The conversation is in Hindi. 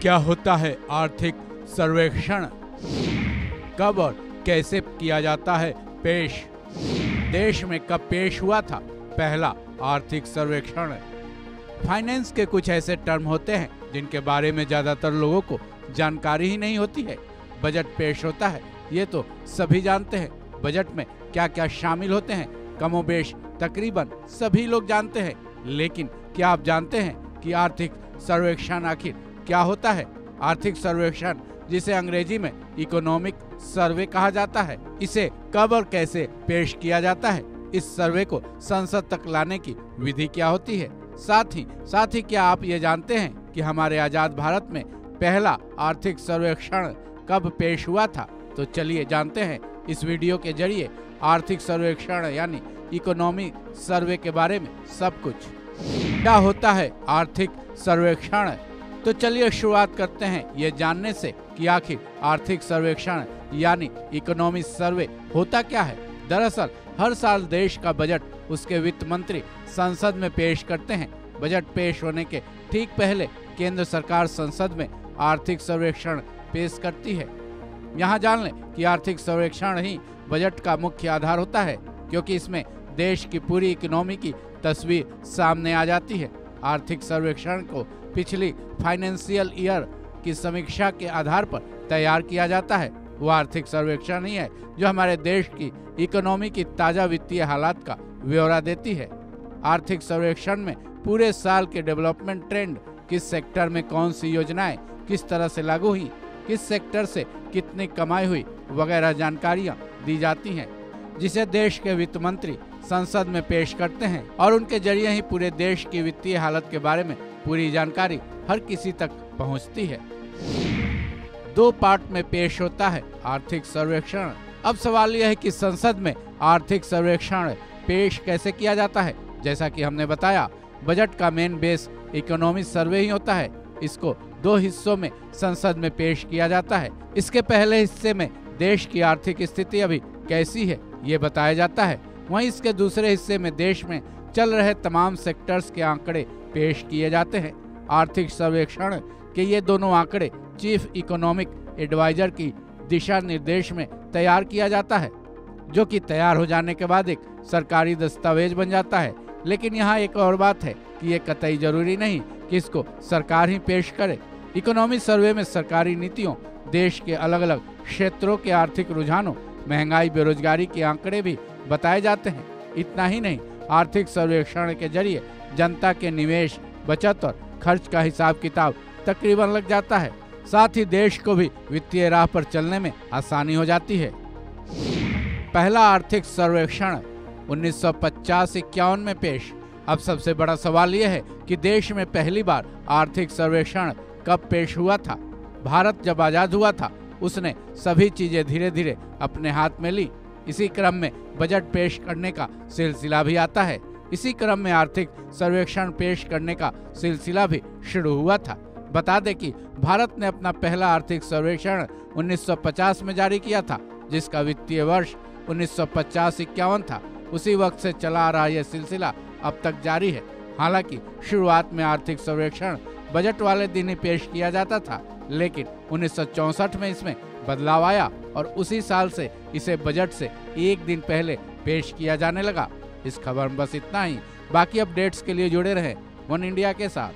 क्या होता है आर्थिक सर्वेक्षण, कब और कैसे किया जाता है पेश, देश में कब पेश हुआ था पहला आर्थिक सर्वेक्षण। फाइनेंस के कुछ ऐसे टर्म होते हैं जिनके बारे में ज्यादातर लोगों को जानकारी ही नहीं होती है। बजट पेश होता है, ये तो सभी जानते हैं। बजट में क्या क्या शामिल होते हैं कमोबेश तकरीबन सभी लोग जानते हैं, लेकिन क्या आप जानते हैं कि आर्थिक सर्वेक्षण आखिर क्या होता है? आर्थिक सर्वेक्षण, जिसे अंग्रेजी में इकोनॉमिक सर्वे कहा जाता है, इसे कब और कैसे पेश किया जाता है? इस सर्वे को संसद तक लाने की विधि क्या होती है? साथ ही क्या आप ये जानते हैं कि हमारे आजाद भारत में पहला आर्थिक सर्वेक्षण कब पेश हुआ था? तो चलिए जानते हैं इस वीडियो के जरिए आर्थिक सर्वेक्षण यानी इकोनॉमी सर्वे के बारे में सब कुछ। क्या होता है आर्थिक सर्वेक्षण? तो चलिए शुरुआत करते हैं ये जानने से कि आखिर आर्थिक सर्वेक्षण यानी इकोनॉमी सर्वे होता क्या है। दरअसल हर साल देश का बजट उसके वित्त मंत्री संसद में पेश करते हैं। बजट पेश होने के ठीक पहले केंद्र सरकार संसद में आर्थिक सर्वेक्षण पेश करती है। यहाँ जान लें कि आर्थिक सर्वेक्षण ही बजट का मुख्य आधार होता है, क्योंकि इसमें देश की पूरी इकोनॉमी की तस्वीर सामने आ जाती है। आर्थिक सर्वेक्षण को पिछली फाइनेंशियल ईयर की समीक्षा के आधार पर तैयार किया जाता है। वो आर्थिक सर्वेक्षण ही है जो हमारे देश की इकोनॉमी की ताज़ा वित्तीय हालात का ब्यौरा देती है। आर्थिक सर्वेक्षण में पूरे साल के डेवलपमेंट ट्रेंड, किस सेक्टर में कौन सी योजनाएं किस तरह से लागू हुई, किस सेक्टर से कितनी कमाई हुई वगैरह जानकारियां दी जाती हैं, जिसे देश के वित्त मंत्री संसद में पेश करते हैं और उनके जरिए ही पूरे देश की वित्तीय हालत के बारे में पूरी जानकारी हर किसी तक पहुंचती है। 2 पार्ट में पेश होता है आर्थिक सर्वेक्षण। अब सवाल यह है कि संसद में आर्थिक सर्वेक्षण पेश कैसे किया जाता है। जैसा कि हमने बताया, बजट का मेन बेस इकोनॉमी सर्वे ही होता है। इसको 2 हिस्सों में संसद में पेश किया जाता है। इसके पहले हिस्से में देश की आर्थिक स्थिति अभी कैसी है ये बताया जाता है। वहीं इसके दूसरे हिस्से में देश में चल रहे तमाम सेक्टर्स के आंकड़े पेश किए जाते हैं। आर्थिक सर्वेक्षण के ये दोनों आंकड़े चीफ इकोनॉमिक एडवाइजर की दिशा निर्देश में तैयार किया जाता है, जो कि तैयार हो जाने के बाद एक सरकारी दस्तावेज बन जाता है। लेकिन यहाँ एक और बात है कि ये कतई जरूरी नहीं कि इसको सरकार ही पेश करे। इकोनॉमी सर्वे में सरकारी नीतियों, देश के अलग अलग क्षेत्रों के आर्थिक रुझानों, महंगाई, बेरोजगारी के आंकड़े भी बताए जाते हैं। इतना ही नहीं, आर्थिक सर्वेक्षण के जरिए जनता के निवेश, बचत और खर्च का हिसाब किताब तकरीबन लग जाता है। साथ ही देश को भी वित्तीय राह पर चलने में आसानी हो जाती है। पहला आर्थिक सर्वेक्षण 1950-51 में पेश। अब सबसे बड़ा सवाल यह है कि देश में पहली बार आर्थिक सर्वेक्षण कब पेश हुआ था। भारत जब आजाद हुआ था, उसने सभी चीजें धीरे धीरे अपने हाथ में ली। इसी क्रम में बजट पेश करने का सिलसिला भी आता है। इसी क्रम में आर्थिक सर्वेक्षण पेश करने का सिलसिला भी शुरू हुआ था। बता दें कि भारत ने अपना पहला आर्थिक सर्वेक्षण 1950 में जारी किया था, जिसका वित्तीय वर्ष 1950-51 था। उसी वक्त से चला आ रहा यह सिलसिला अब तक जारी है। हालांकि शुरुआत में आर्थिक सर्वेक्षण बजट वाले दिन ही पेश किया जाता था, लेकिन 1964 में इसमें बदलाव आया और उसी साल से इसे बजट से एक दिन पहले पेश किया जाने लगा। इस खबर में बस इतना ही। बाकी अपडेट्स के लिए जुड़े रहें वन इंडिया के साथ।